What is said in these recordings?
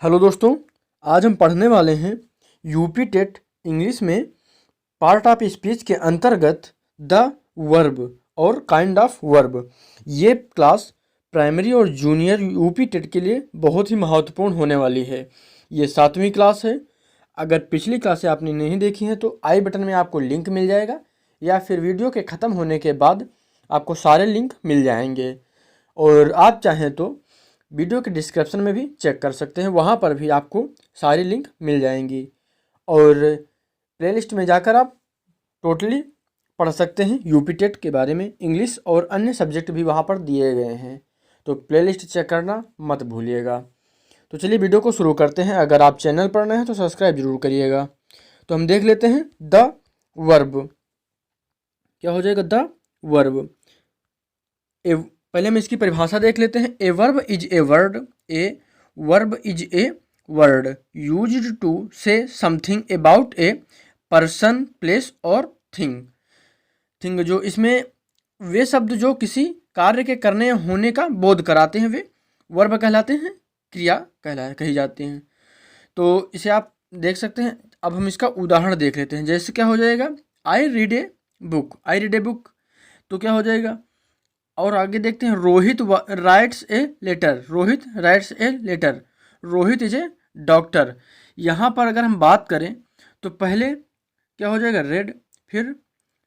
Hello दोस्तों, आज हम पढ़ने वाले हैं यूपी टेट इंग्लिश में पार्ट ऑफ स्पीच के अंतर्गत द वर्ब और काइंड ऑफ वर्ब। ये क्लास प्राइमरी और जूनियर यूपी टेट के लिए बहुत ही महत्वपूर्ण होने वाली है। ये 7वीं क्लास है। अगर पिछली क्लासें आपने नहीं देखी हैं तो आई बटन में आपको लिंक मिल जाएगा या फिर वीडियो के ख़त्म होने के बाद आपको सारे लिंक मिल जाएंगे। और आप चाहें तो वीडियो के डिस्क्रिप्शन में भी चेक कर सकते हैं, वहाँ पर भी आपको सारी लिंक मिल जाएंगी। और प्लेलिस्ट में जाकर आप टोटली पढ़ सकते हैं यूपी टेट के बारे में। इंग्लिश और अन्य सब्जेक्ट भी वहाँ पर दिए गए हैं, तो प्लेलिस्ट चेक करना मत भूलिएगा। तो चलिए वीडियो को शुरू करते हैं। अगर आप चैनल पर नए हैं तो सब्सक्राइब जरूर करिएगा। तो हम देख लेते हैं द वर्ब। क्या हो जाएगा? The verb. पहले हम इसकी परिभाषा देख लेते हैं। A verb is a word. A verb is a word used to say something about a person, place और थिंग। थिंग जो इसमें वे शब्द जो किसी कार्य के करने या होने का बोध कराते हैं वे वर्ब कहलाते हैं, क्रिया कही जाती हैं। तो इसे आप देख सकते हैं। अब हम इसका उदाहरण देख लेते हैं। जैसे क्या हो जाएगा? I read a book. I read a book तो क्या हो जाएगा? और आगे देखते हैं। Rohit writes a letter. Rohit writes a letter. Rohit is a doctor. यहाँ पर अगर हम बात करें तो पहले क्या हो जाएगा? रेड, फिर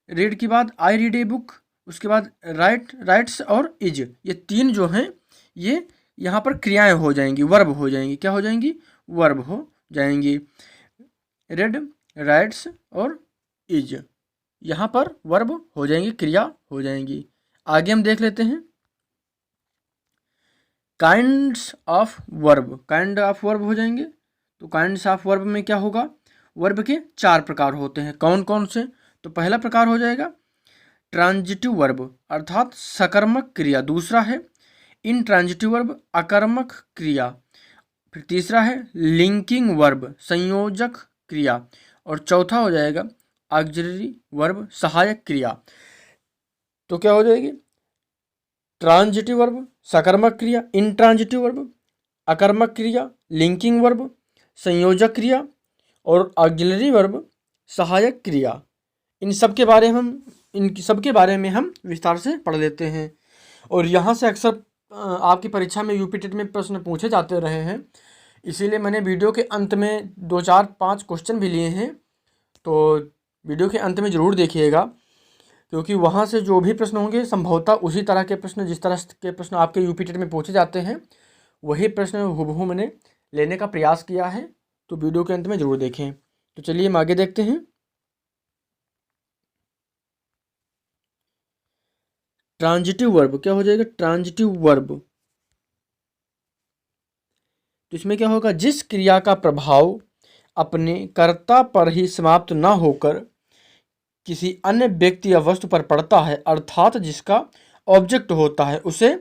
रेड के बाद आई रीड ए बुक, उसके बाद राइट्स और इज, ये तीन जो हैं ये यहाँ पर क्रियाएं हो जाएंगी, वर्ब हो जाएंगी। क्या हो जाएंगी? वर्ब हो जाएंगी। रेड, राइट्स और इज यहाँ पर वर्ब हो जाएंगी, क्रिया हो जाएंगी। आगे हम देख लेते हैं kinds of verb. Kind of verb हो जाएंगे। तो काइंड्स ऑफ वर्ब में क्या होगा? वर्ब के 4 प्रकार होते हैं। कौन कौन से? तो पहला प्रकार हो जाएगा ट्रांजिटिव वर्ब अर्थात सकर्मक क्रिया। दूसरा है इनट्रांजिटिव वर्ब अकर्मक क्रिया। फिर तीसरा है लिंकिंग वर्ब संयोजक क्रिया। और चौथा हो जाएगा ऑक्सिलरी वर्ब सहायक क्रिया। तो क्या हो जाएगी? ट्रांजिटिव वर्ब सकर्मक क्रिया, इनट्रांजिटिव वर्ब अकर्मक क्रिया, लिंकिंग वर्ब संयोजक क्रिया और ऑक्सिलरी वर्ब सहायक क्रिया। इन सब के बारे में हम विस्तार से पढ़ लेते हैं। और यहाँ से अक्सर आपकी परीक्षा में यूपी टेट में प्रश्न पूछे जाते रहे हैं, इसीलिए मैंने वीडियो के अंत में 2, 4, 5 क्वेश्चन भी लिए हैं। तो वीडियो के अंत में ज़रूर देखिएगा, क्योंकि वहाँ से जो भी प्रश्न होंगे संभवतः उसी तरह के प्रश्न, जिस तरह के प्रश्न आपके यूपी टेट में पूछे जाते हैं, वही प्रश्न हूबहू मैंने लेने का प्रयास किया है। तो वीडियो के अंत में ज़रूर देखें। तो चलिए हम आगे देखते हैं। ट्रांजिटिव वर्ब क्या हो जाएगा? ट्रांजिटिव वर्ब तो इसमें क्या होगा? जिस क्रिया का प्रभाव अपने कर्ता पर ही समाप्त ना होकर किसी अन्य व्यक्ति या वस्तु पर पड़ता है, अर्थात जिसका ऑब्जेक्ट होता है, उसे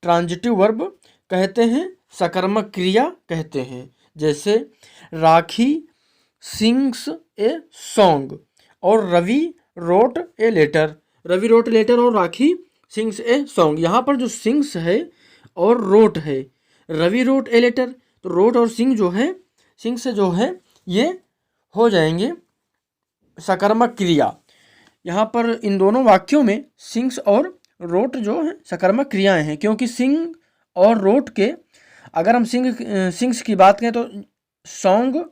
ट्रांजिटिव वर्ब कहते हैं, सकर्मक क्रिया कहते हैं। जैसे राखी सिंग्स ए सॉन्ग और Ravi wrote a letter. Ravi wrote letter और राखी सिंग्स ए सॉन्ग। यहाँ पर जो सिंग्स है और रोट है, रवि रोट ए लेटर, तो रोट और सिंग जो है, सिंग से जो है ये हो जाएंगे सकर्मक क्रिया। यहाँ पर इन दोनों वाक्यों में सिंग्स और रोट जो है सकर्मक क्रियाएं हैं, क्योंकि सिंग और रोट के अगर हम सिंग्स की बात करें तो सॉन्ग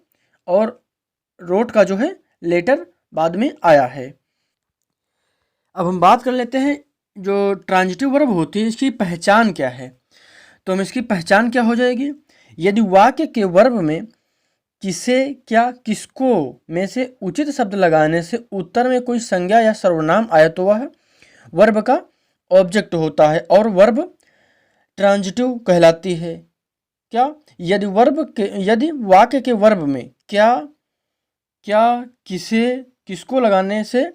और रोट का जो है लेटर बाद में आया है। अब हम बात कर लेते हैं जो ट्रांजिटिव वर्ब होती है इसकी पहचान क्या है। तो हम इसकी पहचान क्या हो जाएगी? यदि वाक्य के वर्ब में किसे, क्या, किसको में से उचित शब्द लगाने से उत्तर में कोई संज्ञा या सर्वनाम आए तो वह वर्ब का ऑब्जेक्ट होता है और वर्ब ट्रांजिटिव कहलाती है। क्या? यदि वाक्य के वर्ब में क्या, किसे, किसको लगाने से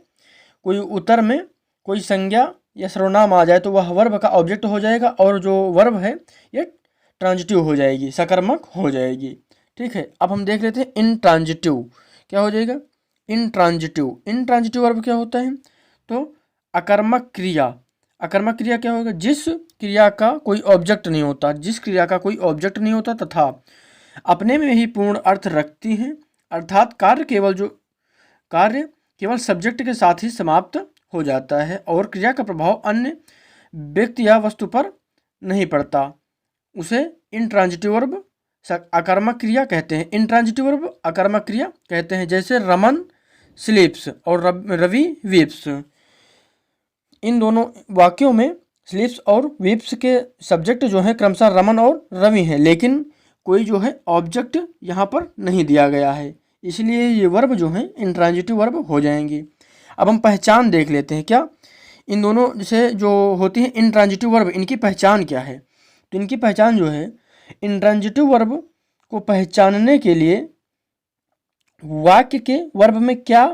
कोई उत्तर में कोई संज्ञा या सर्वनाम आ जाए तो वह वर्ब का ऑब्जेक्ट हो जाएगा और जो वर्ब है ये ट्रांजिटिव हो जाएगी, सकर्मक हो जाएगी। ठीक है। अब हम देख लेते हैं इनट्रांजिटिव क्या हो जाएगा? इनट्रांजिटिव वर्ब क्या होता है? तो अकर्मक क्रिया। अकर्मक क्रिया क्या होगा? जिस क्रिया का कोई ऑब्जेक्ट नहीं होता, जिस क्रिया का कोई ऑब्जेक्ट नहीं होता तथा अपने में ही पूर्ण अर्थ रखती हैं, अर्थात कार्य केवल सब्जेक्ट के साथ ही समाप्त हो जाता है और क्रिया का प्रभाव अन्य व्यक्ति या वस्तु पर नहीं पड़ता। उसे इंट्रांजिटिव वर्ब आकर्मक क्रिया कहते हैं। इंट्रांजिटिव वर्ब आकर्मक क्रिया कहते हैं, जैसे रमन स्लीप्स और रवि वीप्स। इन दोनों वाक्यों में स्लीप्स और वीप्स के सब्जेक्ट जो है क्रमशः रमन और रवि हैं, लेकिन कोई जो है ऑब्जेक्ट यहाँ पर नहीं दिया गया है, इसलिए ये वर्ब जो है इंट्रांजिटिव वर्ब हो जाएंगी। अब हम पहचान देख लेते हैं। क्या इन दोनों से जो होती है इंट्रांजिटिव वर्ब, इनकी पहचान क्या है? तो इनकी पहचान जो है, इंट्रांजिटिव वर्ब को पहचानने के लिए वाक्य के वर्ब में क्या,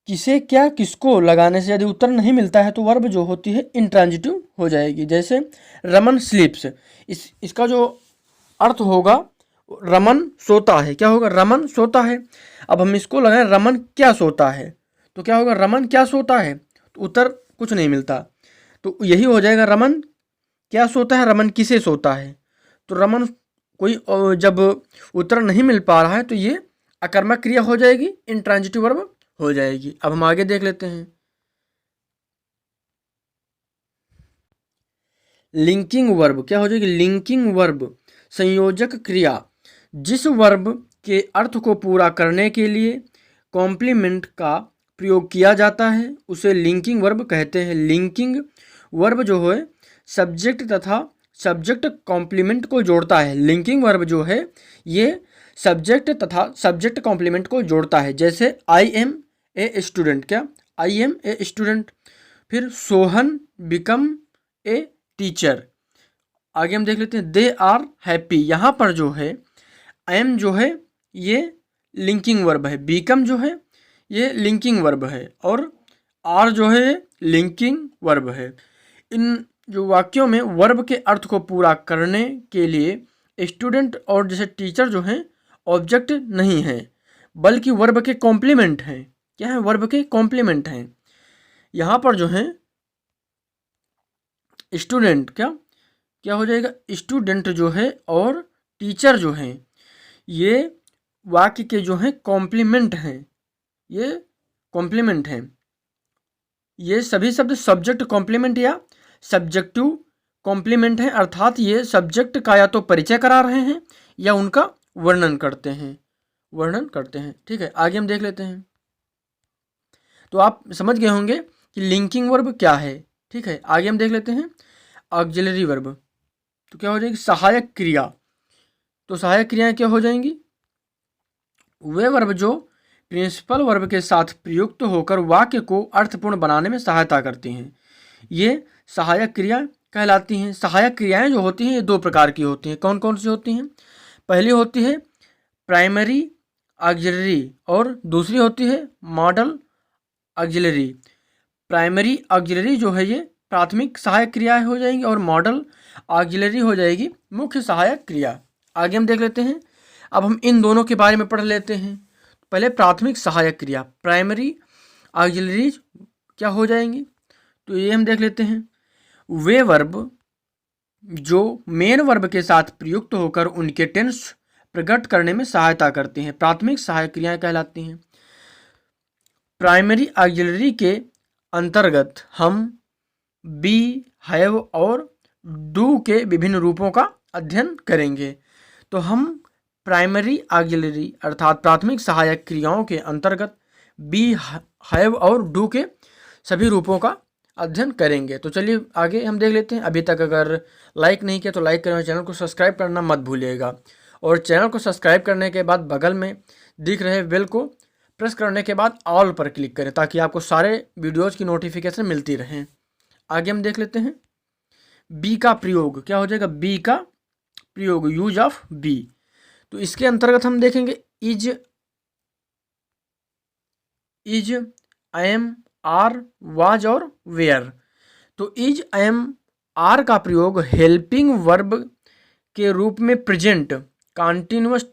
किसे, क्या, किसको लगाने से यदि उत्तर नहीं मिलता है तो वर्ब जो होती है इंट्रांजिटिव हो जाएगी। जैसे रमन स्लीप्स, इसका जो अर्थ होगा रमन सोता है। क्या होगा? रमन सोता है। अब हम इसको लगाएं रमन क्या सोता है, तो क्या होगा? रमन क्या सोता है, तो उत्तर कुछ नहीं मिलता, तो यही हो जाएगा रमन क्या सोता है, रमन किसे सोता है। तो रमन कोई जब उत्तर नहीं मिल पा रहा है तो ये आकर्मक क्रिया हो जाएगी, इंट्रांजिटिव वर्ब हो जाएगी। अब हम आगे देख लेते हैं। लिंकिंग वर्ब क्या हो जाएगी? लिंकिंग वर्ब संयोजक क्रिया, जिस वर्ब के अर्थ को पूरा करने के लिए कॉम्प्लीमेंट का प्रयोग किया जाता है उसे लिंकिंग वर्ब कहते हैं। लिंकिंग वर्ब जो है सब्जेक्ट तथा सब्जेक्ट कॉम्प्लीमेंट को जोड़ता है। लिंकिंग वर्ब जो है ये सब्जेक्ट तथा सब्जेक्ट कॉम्प्लीमेंट को जोड़ता है। जैसे आई एम ए स्टूडेंट, क्या आई एम ए स्टूडेंट। फिर सोहन बिकम ए टीचर। आगे हम देख लेते हैं दे आर हैप्पी। यहाँ पर जो है एम जो है ये लिंकिंग वर्ब है, बिकम जो है ये लिंकिंग वर्ब है और आर जो है लिंकिंग वर्ब है। इन जो वाक्यों में वर्ब के अर्थ को पूरा करने के लिए स्टूडेंट और जैसे टीचर जो हैं ऑब्जेक्ट नहीं है बल्कि वर्ब के कॉम्प्लीमेंट हैं। क्या है? वर्ब के कॉम्प्लीमेंट हैं। यहाँ पर जो है स्टूडेंट क्या क्या हो जाएगा? स्टूडेंट जो है और टीचर जो हैं ये वाक्य के जो हैं कॉम्प्लीमेंट हैं, ये कॉम्प्लीमेंट हैं। ये सभी शब्द सब्जेक्ट कॉम्प्लीमेंट या सब्जेक्टिव कॉम्प्लीमेंट हैं, अर्थात ये सब्जेक्ट का या तो परिचय करा रहे हैं या उनका वर्णन करते हैं। ठीक है, आगे हम देख लेते हैं। तो आप समझ गए होंगे कि लिंकिंग वर्ब क्या है। ठीक है, आगे हम देख लेते हैं ऑक्सिलरी वर्ब। तो क्या हो जाएगी? सहायक क्रिया। तो सहायक क्रियाएं क्या हो जाएंगी? वे वर्ब जो प्रिंसिपल वर्ब के साथ प्रयुक्त होकर वाक्य को अर्थपूर्ण बनाने में सहायता करती हैं, ये सहायक क्रिया कहलाती हैं। सहायक क्रियाएं जो होती हैं ये दो प्रकार की होती हैं। कौन कौन सी होती हैं? पहली होती है प्राइमरी ऑक्सिलरी और दूसरी होती है मॉडल ऑक्सिलरी। प्राइमरी ऑक्सिलरी जो है ये प्राथमिक सहायक क्रिया हो जाएंगी और मॉडल ऑक्सिलरी हो जाएगी मुख्य सहायक क्रिया। आगे हम देख लेते हैं। अब हम इन दोनों के बारे में पढ़ लेते हैं। पहले प्राथमिक सहायक क्रिया प्राइमरी ऑक्सिलरी क्या हो जाएंगी, तो ये हम देख लेते हैं। वे वर्ब जो मेन वर्ब के साथ प्रयुक्त होकर उनके टेंस प्रकट करने में सहायता करते हैं प्राथमिक सहायक क्रियाएं कहलाती हैं। प्राइमरी ऑक्सिलरी के अंतर्गत हम बी, हैव और डू के विभिन्न रूपों का अध्ययन करेंगे। तो हम प्राइमरी ऑक्सिलरी अर्थात प्राथमिक सहायक क्रियाओं के अंतर्गत बी, हैव और डू के सभी रूपों का अध्ययन करेंगे। तो चलिए आगे हम देख लेते हैं। अभी तक अगर लाइक नहीं किया तो लाइक करें और चैनल को सब्सक्राइब करना मत भूलिएगा। और चैनल को सब्सक्राइब करने के बाद बगल में दिख रहे बेल को प्रेस करने के बाद ऑल पर क्लिक करें ताकि आपको सारे वीडियोज़ की नोटिफिकेशन मिलती रहें। आगे हम देख लेते हैं बी का प्रयोग। क्या हो जाएगा? बी का प्रयोग, यूज ऑफ बी। तो इसके अंतर्गत हम देखेंगे इज, एम, आर, वाज और वेयर। तो इज, एम, आर का प्रयोग हेल्पिंग वर्ब के रूप में प्रेजेंट कॉन्टिन्यूअस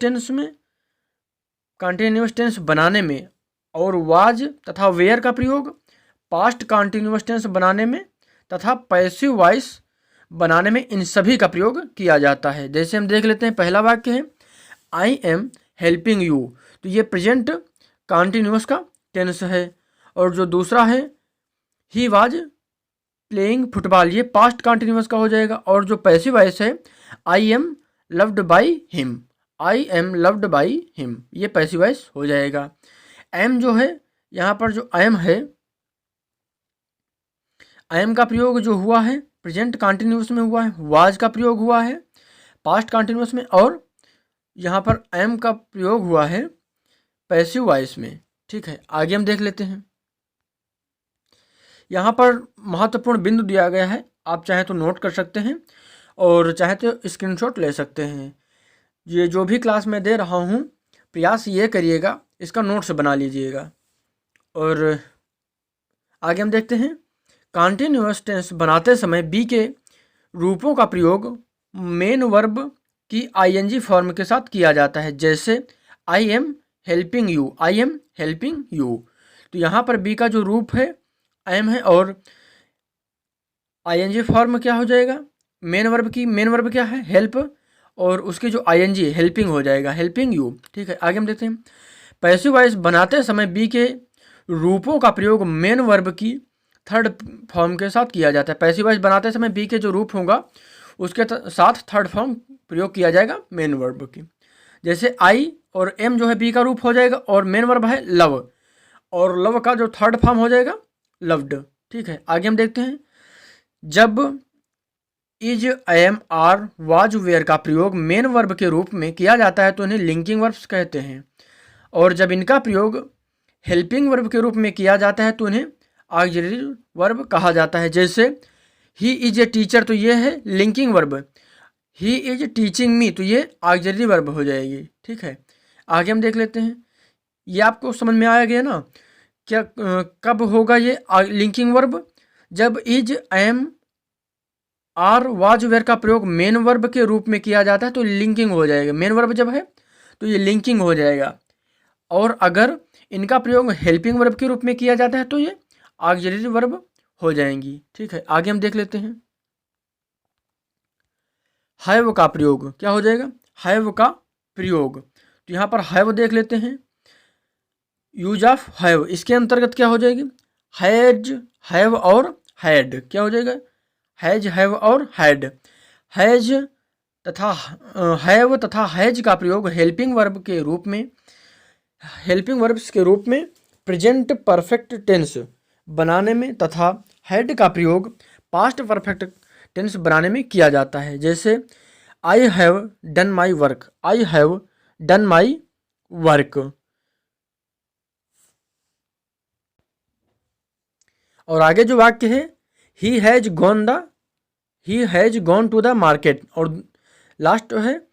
टेंस बनाने में और वाज तथा वेयर का प्रयोग पास्ट कॉन्टिन्यूअस टेंस बनाने में तथा पैसिव वॉइस बनाने में इन सभी का प्रयोग किया जाता है। जैसे हम देख लेते हैं, पहला वाक्य है आई एम हेल्पिंग यू, तो ये प्रेजेंट कॉन्टिन्यूअस का टेंस है। और जो दूसरा है ही वाज प्लेइंग फुटबॉल, ये पास्ट कॉन्टिन्यूअस का हो जाएगा। और जो पैसिव वॉइस है I am loved by him, I am loved by him, ये पैसिव वॉइस हो जाएगा। एम जो है यहाँ पर जो एम है, एम का प्रयोग जो हुआ है प्रेजेंट कॉन्टिन्यूअस में हुआ है, वाज का प्रयोग हुआ है पास्ट कॉन्टिन्यूअस में, और यहाँ पर एम का प्रयोग हुआ है पैसिव वॉइस में। ठीक है, आगे हम देख लेते हैं। यहाँ पर महत्वपूर्ण बिंदु दिया गया है, आप चाहे तो नोट कर सकते हैं और चाहे तो स्क्रीनशॉट ले सकते हैं। ये जो भी क्लास में दे रहा हूँ प्रयास ये करिएगा इसका नोट्स बना लीजिएगा। और आगे हम देखते हैं, कॉन्टिन्यूअस टेंस बनाते समय बी के रूपों का प्रयोग मेन वर्ब की आईएनजी फॉर्म के साथ किया जाता है। जैसे I am helping you, I am helping you, तो यहाँ पर बी का जो रूप है एम है और आईएनजी फॉर्म क्या हो जाएगा मेन वर्ब की, मेन वर्ब क्या है हेल्प, और उसकी जो आईएनजी हेल्पिंग हो जाएगा हेल्पिंग यू। ठीक है, आगे हम देखते हैं, पैसिव वॉइस बनाते समय बी के रूपों का प्रयोग मेन वर्ब की थर्ड फॉर्म के साथ किया जाता है। पैसिव वॉइस बनाते समय बी के जो रूप होगा उसके साथ थर्ड फॉर्म प्रयोग किया जाएगा मेन वर्ब की। जैसे आई और एम जो है बी का रूप हो जाएगा और मेन वर्ब है लव, और लव का जो थर्ड फॉर्म हो जाएगा लव्ड। ठीक है, आगे हम देखते हैं, जब is am are was were का प्रयोग मेन वर्ब के रूप में किया जाता है तो इन्हें लिंकिंग वर्ब्स कहते हैं, और जब इनका प्रयोग हेल्पिंग वर्ब के रूप में किया जाता है तो इन्हें ऑक्सिलरी वर्ब कहा जाता है। जैसे ही इज ए टीचर, तो ये है linking verb, he is teaching me, तो ये ऑक्सिलरी वर्ब हो जाएगी। ठीक है, आगे हम देख लेते हैं, ये आपको समझ में आया गया ना क्या कब होगा ये लिंकिंग वर्ब, जब is am are was were का प्रयोग मेन वर्ब के रूप में किया जाता है तो लिंकिंग हो जाएगा, मेन वर्ब जब है तो ये लिंकिंग हो जाएगा, और अगर इनका प्रयोग हेल्पिंग वर्ब के रूप में किया जाता है तो ये ऑक्सिलरी वर्ब हो जाएंगी। ठीक है, आगे हम देख लेते हैं, हैव का प्रयोग क्या हो जाएगा, हैव का प्रयोग, तो यहाँ पर हैव देख लेते हैं, यूज ऑफ हैव, इसके अंतर्गत क्या हो जाएगी, हैज हैव और हैड, क्या हो जाएगा हैज हैव और हैड। हैज तथा हैव तथा हैज का प्रयोग हेल्पिंग वर्ब के रूप में, हेल्पिंग वर्ब्स के रूप में प्रेजेंट परफेक्ट टेंस बनाने में तथा हैड का प्रयोग पास्ट परफेक्ट टेंस बनाने में किया जाता है। जैसे I have done my work, I have done my work. और आगे जो वाक्य है he has gone to the market, और लास्ट है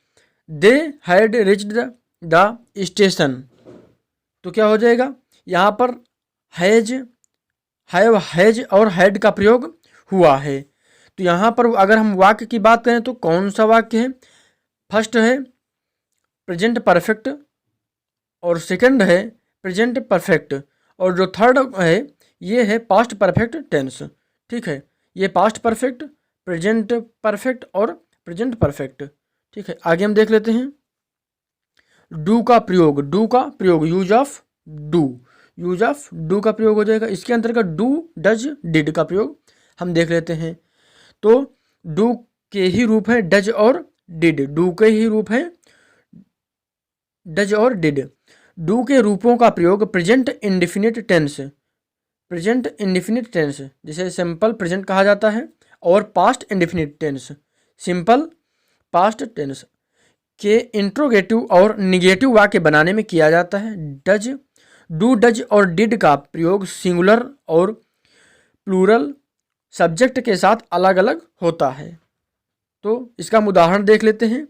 they had reached the station, तो क्या हो जाएगा यहाँ पर हैज हैव हैज और हैड का प्रयोग हुआ है। तो यहाँ पर अगर हम वाक्य की बात करें तो कौन सा वाक्य है, फर्स्ट है प्रेजेंट परफेक्ट और सेकंड है प्रेजेंट परफेक्ट, और जो थर्ड है ये है पास्ट परफेक्ट टेंस। ठीक है, ये पास्ट परफेक्ट, प्रेजेंट परफेक्ट और प्रेजेंट परफेक्ट। ठीक है, आगे हम देख लेते हैं, डू का प्रयोग यूज ऑफ डू का प्रयोग हो जाएगा, इसके अंतर्गत डू डज डिड का प्रयोग हम देख लेते हैं। तो डू के ही रूप है डज और डिड, डू के ही रूप है डज और डिड। डू के रूपों का प्रयोग प्रेजेंट इंडेफिनिट टेंस जिसे सिंपल प्रेजेंट कहा जाता है, और past indefinite tense simple past tense के इंट्रोगेटिव और निगेटिव वाक्य बनाने में किया जाता है। डू डज और डिड का प्रयोग सिंगुलर और प्लूरल सब्जेक्ट के साथ अलग अलग होता है। तो इसका हम उदाहरण देख लेते हैं,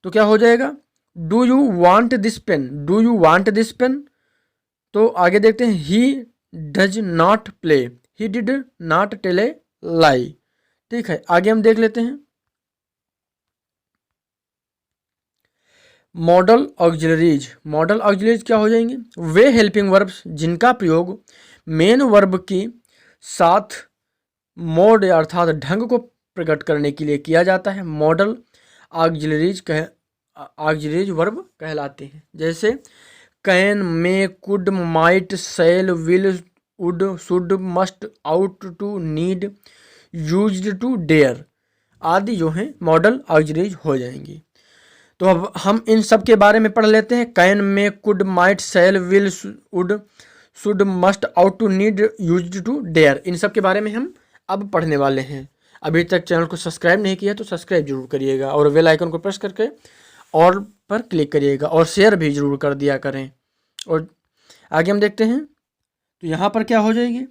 तो क्या हो जाएगा, do you want this pen, तो आगे देखते हैं, he does not play, he did not tell a lie. ठीक है, आगे हम देख लेते हैं, मॉडल ऑक्सिलरीज क्या हो जाएंगे, वे हेल्पिंग वर्ब्स जिनका प्रयोग मेन वर्ब की साथ मोड अर्थात ढंग को प्रकट करने के लिए किया जाता है। मॉडल ऑक्सिलरीज वर्ब कहलाते हैं। जैसे can, may, could, might, shall, will, would, should, must, ought to, need, used to, dare आदि जो हैं मॉडल ऑक्सिलरीज हो जाएंगी। तो अब हम इन सब के बारे में पढ़ लेते हैं। Can, may, could, might, shall, will, would, should, must, ought to, need, used to, dare इन सब के बारे में हम अब पढ़ने वाले हैं। अभी तक चैनल को सब्सक्राइब नहीं किया तो सब्सक्राइब जरूर करिएगा और बेल आइकन को प्रेस करके और पर क्लिक करिएगा और शेयर भी जरूर कर दिया करें। और आगे हम देखते हैं तो यहाँ पर क्या हो जाएगी।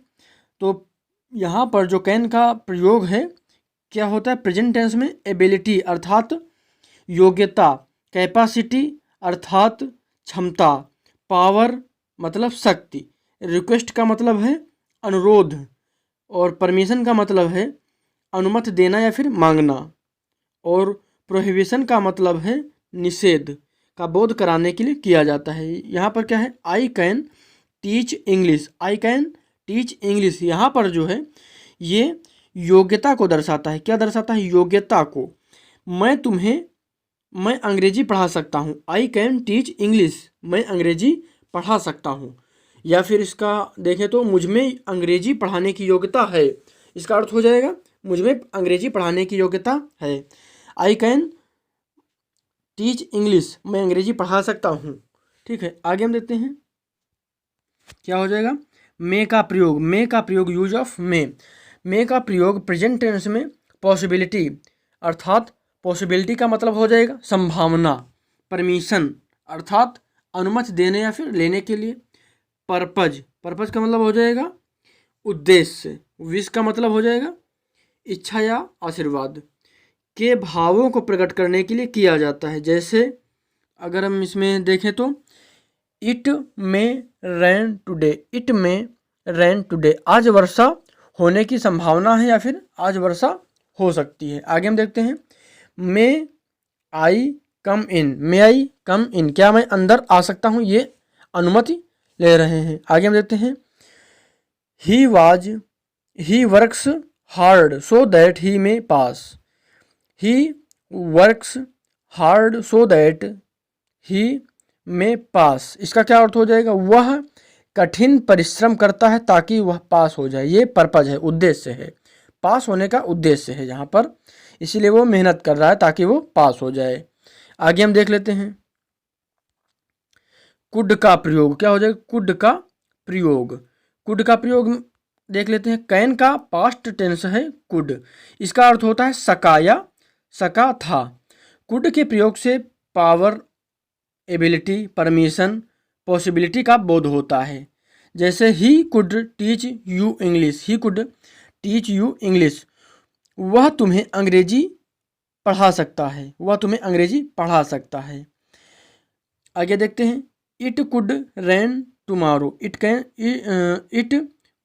तो यहाँ पर जो कैन का प्रयोग है क्या होता है, प्रेजेंट टेंस में एबिलिटी अर्थात योग्यता, कैपेसिटी अर्थात क्षमता, पावर मतलब शक्ति, रिक्वेस्ट का मतलब है अनुरोध और परमिशन का मतलब है अनुमति देना या फिर मांगना, और प्रोहिबिशन का मतलब है निषेध का बोध कराने के लिए किया जाता है। यहाँ पर क्या है, I can teach English, I can teach English यहाँ पर जो है ये योग्यता को दर्शाता है। क्या दर्शाता है, योग्यता को। मैं अंग्रेजी पढ़ा सकता हूँ, आई कैन टीच इंग्लिश, मैं अंग्रेजी पढ़ा सकता हूँ। या फिर इसका देखें तो मुझ में अंग्रेजी पढ़ाने की योग्यता है, इसका अर्थ हो जाएगा मुझ में अंग्रेजी पढ़ाने की योग्यता है। आई कैन टीच इंग्लिश, मैं अंग्रेजी पढ़ा सकता हूँ। ठीक है, आगे हम देखते हैं क्या हो जाएगा। मे का प्रयोग, मे का प्रयोग यूज ऑफ मे, मे का प्रयोग प्रेजेंट टेंस में पॉसिबिलिटी अर्थात पॉसिबिलिटी का मतलब हो जाएगा संभावना, परमिशन अर्थात अनुमति देने या फिर लेने के लिए, पर्पज, पर्पज का मतलब हो जाएगा उद्देश्य, विश का मतलब हो जाएगा इच्छा या आशीर्वाद, के भावों को प्रकट करने के लिए किया जाता है। जैसे अगर हम इसमें देखें तो it may rain today, it may rain today, आज वर्षा होने की संभावना है या फिर आज वर्षा हो सकती है। आगे हम देखते हैं मे आई कम इन, मे आई कम इन, क्या मैं अंदर आ सकता हूँ, ये अनुमति ले रहे हैं। आगे हम देखते हैं he works hard so that he may pass, he works hard so that he may pass, इसका क्या अर्थ हो जाएगा, वह कठिन परिश्रम करता है ताकि वह पास हो जाए। ये पर्पज है, उद्देश्य है, पास होने का उद्देश्य है यहाँ पर, इसीलिए वो मेहनत कर रहा है ताकि वो पास हो जाए। आगे हम देख लेते हैं कुड का प्रयोग, क्या हो जाएगा, कुड का प्रयोग, कुड का प्रयोग देख लेते हैं। कैन का पास्ट टेंस है कुड, इसका अर्थ होता है सका या सका था। कुड के प्रयोग से पावर, एबिलिटी, परमिशन, पॉसिबिलिटी का बोध होता है। जैसे he could teach you English, he could teach you English, वह तुम्हें अंग्रेजी पढ़ा सकता है, वह तुम्हें अंग्रेजी पढ़ा सकता है। आगे देखते हैं it could rain tomorrow, it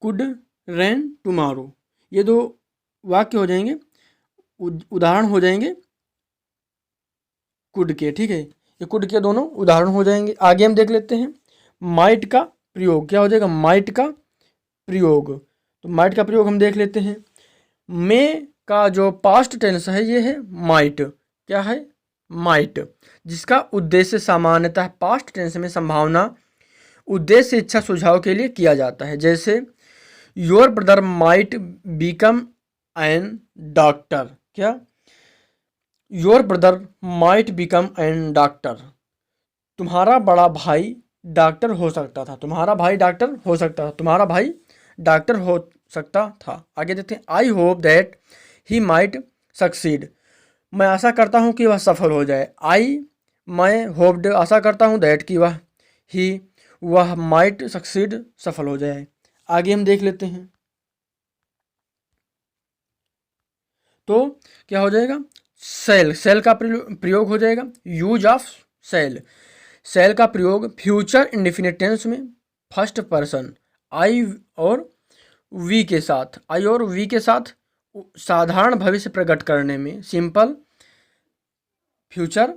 could rain tomorrow, ये दो वाक्य हो जाएंगे, उदाहरण हो जाएंगे कुड के। ठीक है, ये कुड के दोनों उदाहरण हो जाएंगे। आगे हम देख लेते हैं माइट का प्रयोग, क्या हो जाएगा, माइट का प्रयोग। तो माइट का प्रयोग हम देख लेते हैं। मे का जो पास्ट टेंस है ये है माइट, क्या है, माइट, जिसका उद्देश्य सामान्यतः पास्ट टेंस में संभावना, उद्देश्य इच्छा सुझाव के लिए किया जाता है। जैसे your brother might become an doctor, क्या, your brother might become an doctor, तुम्हारा बड़ा भाई डॉक्टर हो सकता था, तुम्हारा भाई डॉक्टर हो सकता था, तुम्हारा भाई डॉक्टर हो सकता था। आगे देखते हैं I hope that he might succeed, मैं आशा करता हूँ कि वह सफल हो जाए। मैं होप्ड आशा करता हूँ, दैट कि वह माइट सक्सीड सफल हो जाए। आगे हम देख लेते हैं तो क्या हो जाएगा, सेल, सेल का प्रयोग हो जाएगा यूज ऑफ सेल, सेल का प्रयोग फ्यूचर इंडेफिनिट टेंस में फर्स्ट पर्सन आई और वी के साथ, आई और वी के साथ साधारण भविष्य प्रकट करने में, सिंपल फ्यूचर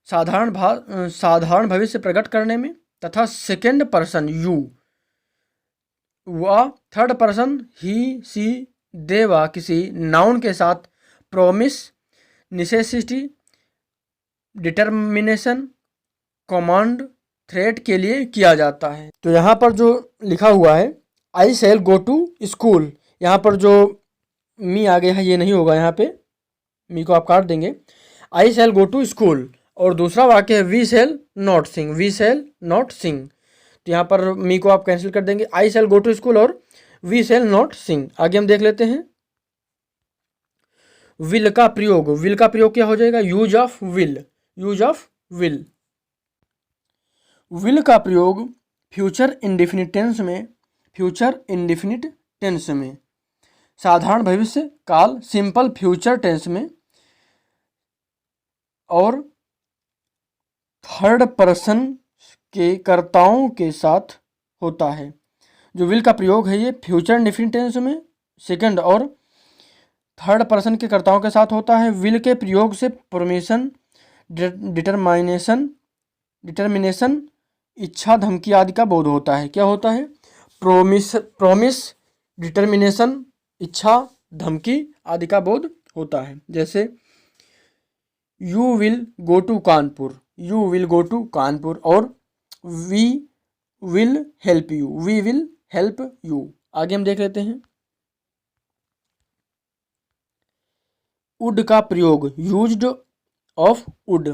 साधारण भविष्य प्रकट करने में, तथा सेकेंड पर्सन यू व थर्ड पर्सन ही सी दे व किसी नाउन के साथ promise, necessity, determination, command, threat के लिए किया जाता है। तो यहाँ पर जो लिखा हुआ है आई शैल गो टू स्कूल, यहाँ पर जो मी आ गया है ये नहीं होगा, यहाँ पे मी को आप काट देंगे। I shall go to school. और दूसरा वाक्य है we shall not sing, we shall not sing. तो यहाँ पर मी को आप कैंसिल कर देंगे, I shall go to school और वी शैल नॉट सिंग। आगे हम देख लेते हैं विल का प्रयोग। विल का प्रयोग क्या हो जाएगा? Use of will, use of will. Will का प्रयोग फ्यूचर इंडेफिनिट टेंस में, फ्यूचर इंडेफिनिट टेंस में, साधारण भविष्य काल सिंपल फ्यूचर टेंस में और थर्ड पर्सन के कर्ताओं के साथ होता है। जो विल का प्रयोग है ये फ्यूचर इंडेफिनिट टेंस में, सेकंड और थर्ड पर्सन के कर्ताओं के साथ होता है। विल के प्रयोग से परमिशन, डिटर्मिनेशन, इच्छा, धमकी आदि का बोध होता है। क्या होता है? प्रोमिस, डिटर्मिनेशन, इच्छा, धमकी आदि का बोध होता है। जैसे you will go to Kanpur, you will go to Kanpur, और we will help you, we will help you. आगे हम देख लेते हैं वुड का प्रयोग, यूज्ड ऑफ वुड।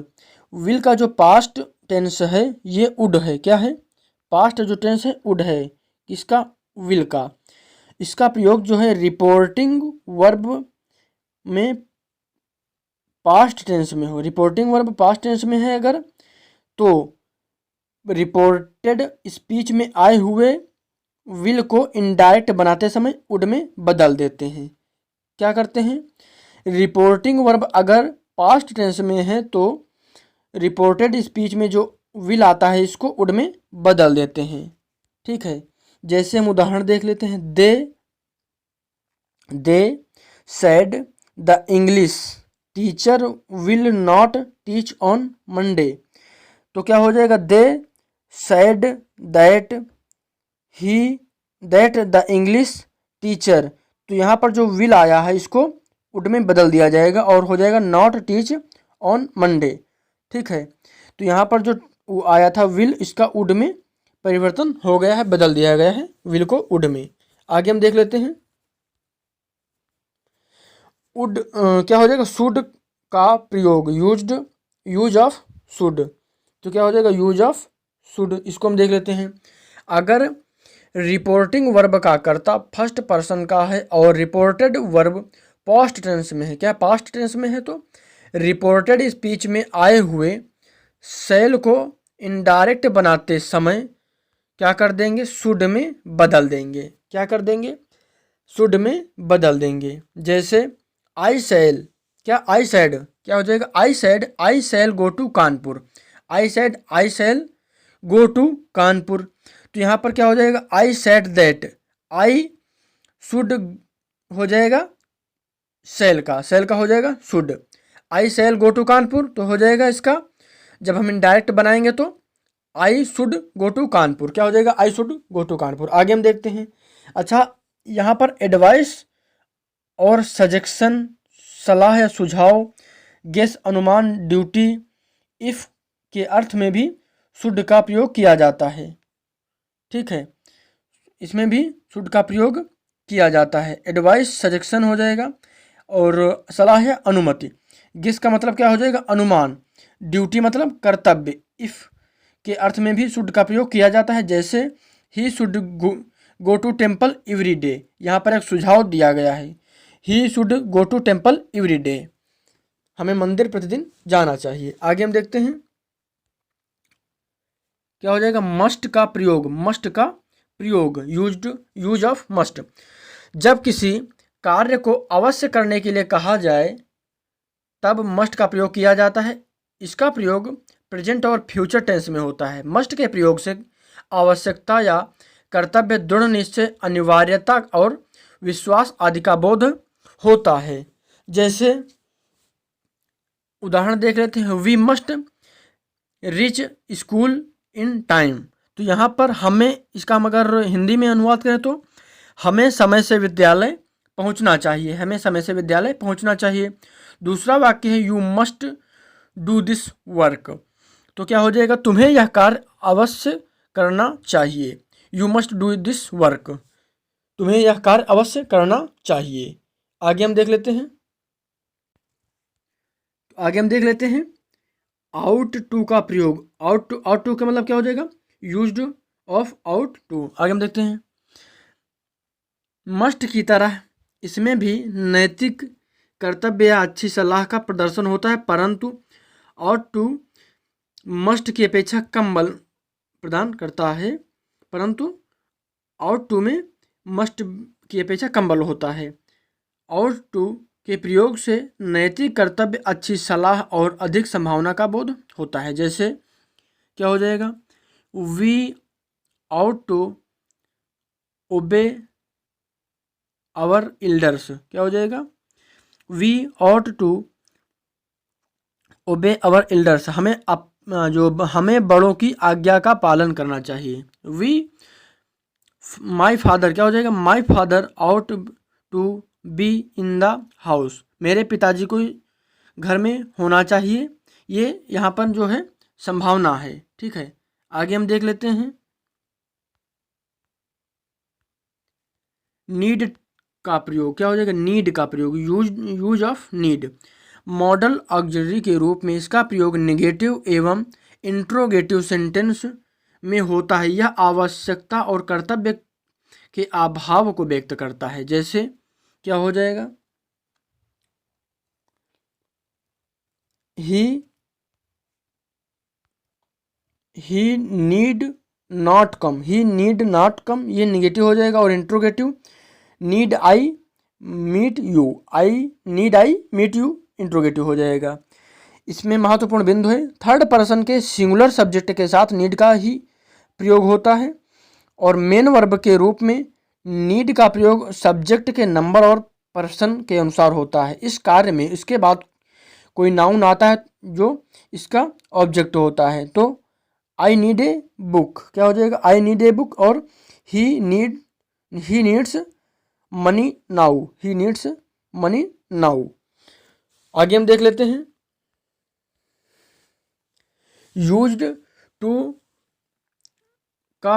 विल का जो पास्ट टेंस है ये वुड है। क्या है? पास्ट जो टेंस है वुड है। किसका? विल का। इसका प्रयोग जो है रिपोर्टिंग वर्ब में पास्ट टेंस में हो, रिपोर्टिंग वर्ब पास्ट टेंस में है अगर, तो रिपोर्टेड स्पीच में आए हुए विल को इनडायरेक्ट बनाते समय वुड में बदल देते हैं। क्या करते हैं? रिपोर्टिंग वर्ब अगर पास्ट टेंस में है तो रिपोर्टेड स्पीच में जो विल आता है इसको वुड में बदल देते हैं। ठीक है, जैसे हम उदाहरण देख लेते हैं। They said the English teacher will not teach on Monday. तो क्या हो जाएगा? They said that the English teacher. तो यहाँ पर जो विल आया है इसको वुड में बदल दिया जाएगा और हो जाएगा नॉट टीच ऑन मंडे। ठीक है, तो यहाँ पर जो आया था विल, इसका वुड में परिवर्तन हो गया है, बदल दिया गया है विल को वुड में। आगे हम देख लेते हैं वुड क्या हो जाएगा? शुड का प्रयोग, यूज ऑफ शुड। तो क्या हो जाएगा? Use of should. इसको हम देख लेते हैं। अगर रिपोर्टिंग वर्ब का कर्ता फर्स्ट पर्सन का है और रिपोर्टेड वर्ब पास्ट टेंस में है, क्या पास्ट टेंस में है, तो रिपोर्टेड स्पीच में आए हुए सेल को इनडायरेक्ट बनाते समय क्या कर देंगे? शुड में बदल देंगे। क्या कर देंगे? शुड में बदल देंगे। जैसे आई सेल, क्या आई सेड, क्या हो जाएगा? I shall go to Kanpur. I shall go to Kanpur. तो यहाँ पर क्या हो जाएगा? I said that, I should हो जाएगा सेल का हो जाएगा should. I shall go to Kanpur तो हो जाएगा इसका, जब हम इनडायरेक्ट बनाएंगे तो I should go to Kanpur. क्या हो जाएगा? I should go to Kanpur. आगे हम देखते हैं। अच्छा, यहाँ पर एडवाइस और सजेशन, सलाह या सुझाव, गेस अनुमान, ड्यूटी, इफ के अर्थ में भी शुड का प्रयोग किया जाता है। ठीक है, इसमें भी शुड का प्रयोग किया जाता है। एडवाइस सजेशन हो जाएगा और सलाह या अनुमति। गेस का मतलब क्या हो जाएगा? अनुमान। ड्यूटी मतलब कर्तव्य। इफ के अर्थ में भी शुड का प्रयोग किया जाता है। जैसे he should go to temple every day. यहाँ पर एक सुझाव दिया गया है, he should go to temple every day, हमें मंदिर प्रतिदिन जाना चाहिए। आगे हम देखते हैं क्या हो जाएगा? मस्ट का प्रयोग, यूज ऑफ मस्ट। जब किसी कार्य को अवश्य करने के लिए कहा जाए तब मस्ट का प्रयोग किया जाता है। इसका प्रयोग प्रेजेंट और फ्यूचर टेंस में होता है। मस्ट के प्रयोग से आवश्यकता या कर्तव्य, दृढ़ निश्चय, अनिवार्यता और विश्वास आदि का बोध होता है। जैसे उदाहरण देख लेते हैं। We must reach school in time. तो यहाँ पर हमें, इसका हम अगर हिंदी में अनुवाद करें तो हमें समय से विद्यालय पहुंचना चाहिए, हमें समय से विद्यालय पहुंचना चाहिए। दूसरा वाक्य है you must do this work. तो क्या हो जाएगा, तुम्हें यह कार्य अवश्य करना चाहिए। You must do this work, तुम्हें यह कार्य अवश्य करना चाहिए। आगे हम देख लेते हैं, आउट टू का प्रयोग। आउट टू का मतलब क्या हो जाएगा, यूज्ड ऑफ आउट टू। आगे हम देखते हैं, मस्ट की तरह इसमें भी नैतिक कर्तव्य या अच्छी सलाह का प्रदर्शन होता है, परंतु आउट टू मस्ट की अपेक्षा कम बल प्रदान करता है। परंतु आउट टू में मस्ट की अपेक्षा कम बल होता है। आउट टू के प्रयोग से नैतिक कर्तव्य, अच्छी सलाह और अधिक संभावना का बोध होता है। जैसे क्या हो जाएगा, we ought to obey our elders. क्या हो जाएगा, we ought to obey our elders, हमें बड़ों की आज्ञा का पालन करना चाहिए। वी माई फादर, क्या हो जाएगा, my father ought to be in the house, मेरे पिताजी को घर में होना चाहिए। ये यहाँ पर जो है संभावना है। ठीक है, आगे हम देख लेते हैं, नीड का प्रयोग। क्या हो जाएगा, नीड का प्रयोग, use of need. Model auxiliary के रूप में इसका प्रयोग नेगेटिव एवं इंट्रोगेटिव सेंटेंस में होता है। यह आवश्यकता और कर्तव्य के अभाव को व्यक्त करता है। जैसे क्या हो जाएगा, he need not come, he need not come, ये निगेटिव हो जाएगा। और interrogative, need I meet you, need I meet you interrogative हो जाएगा। इसमें महत्वपूर्ण बिंदु है, थर्ड पर्सन के सिंगुलर सब्जेक्ट के साथ नीड का ही प्रयोग होता है। और मेन वर्ब के रूप में नीड का प्रयोग सब्जेक्ट के नंबर और पर्सन के अनुसार होता है। इस कार्य में इसके बाद कोई नाउन आता है जो इसका ऑब्जेक्ट होता है। तो आई नीड ए बुक, क्या हो जाएगा, आई नीड ए बुक। और he needs money now, he needs money now. आगे हम देख लेते हैं, यूज्ड टू का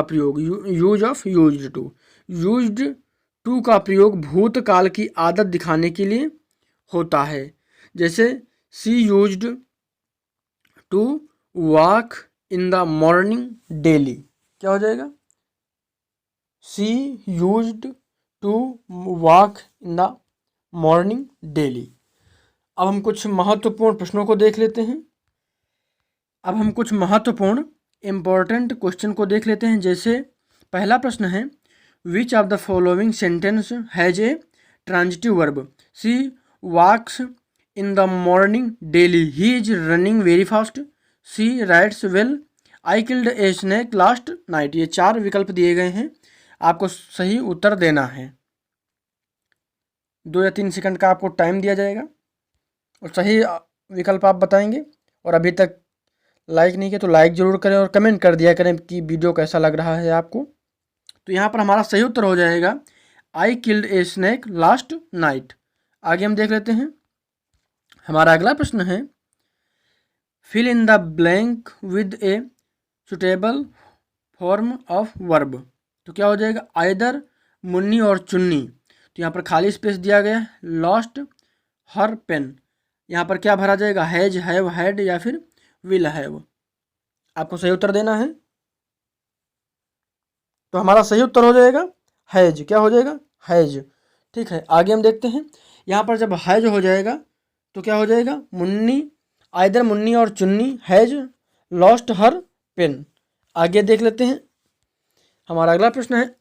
प्रयोग, यूज ऑफ यूज्ड टू का प्रयोग भूतकाल की आदत दिखाने के लिए होता है। जैसे she used to walk in the morning daily, क्या हो जाएगा, she used to walk in the morning daily. अब हम कुछ महत्वपूर्ण प्रश्नों को देख लेते हैं, इम्पोर्टेंट क्वेश्चन को देख लेते हैं। जैसे पहला प्रश्न है, which of the following sentence has a transitive verb, she walks in the morning daily, he is running very fast, she writes well, I killed a snake last night. ये 4 विकल्प दिए गए हैं, आपको सही उत्तर देना है। 2 या 3 सेकंड का आपको टाइम दिया जाएगा और सही विकल्प आप बताएंगे। और अभी तक लाइक नहीं किया तो लाइक ज़रूर करें और कमेंट कर दिया करें कि वीडियो कैसा लग रहा है आपको। तो यहाँ पर हमारा सही उत्तर हो जाएगा, I killed a snake last night. आगे हम देख लेते हैं, हमारा अगला प्रश्न है, fill in the blank with a suitable form of verb. तो क्या हो जाएगा, आइदर, मुन्नी और चुन्नी। तो यहाँ पर खाली स्पेस दिया गया है, लॉस्ट हर पेन। यहाँ पर क्या भरा जाएगा, हैज, हैव, हैड या फिर विल हैव। आपको सही उत्तर देना है। तो हमारा सही उत्तर हो जाएगा हैज। क्या हो जाएगा, हैज। ठीक है, आगे हम देखते हैं, यहाँ पर जब हैज हो जाएगा तो क्या हो जाएगा, मुन्नी, आइदर मुन्नी और चुन्नी, हैज लॉस्ट हर पेन। आगे देख लेते हैं, हमारा अगला प्रश्न है,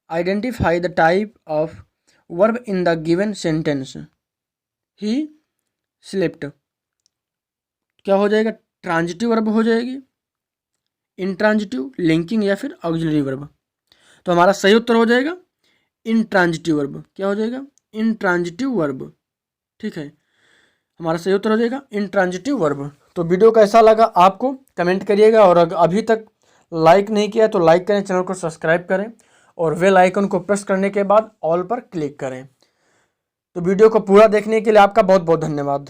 identify the type of verb in the given sentence, he slept. क्या हो जाएगा, ट्रांजिटिव वर्ब हो जाएगी, इंट्रांजिटिव, लिंकिंग या फिर ऑक्सिलरी वर्ब। तो हमारा सही उत्तर हो जाएगा इंट्रांजिटिव वर्ब। क्या हो जाएगा, इंट्रांजिटिव वर्ब। ठीक है, हमारा सही उत्तर हो जाएगा इंट्रांजिटिव वर्ब। तो वीडियो कैसा लगा आपको कमेंट करिएगा, और अगर अभी तक लाइक नहीं किया तो लाइक करें, चैनल को सब्सक्राइब करें और बेल आइकन को प्रेस करने के बाद ऑल पर क्लिक करें। तो वीडियो को पूरा देखने के लिए आपका बहुत बहुत धन्यवाद।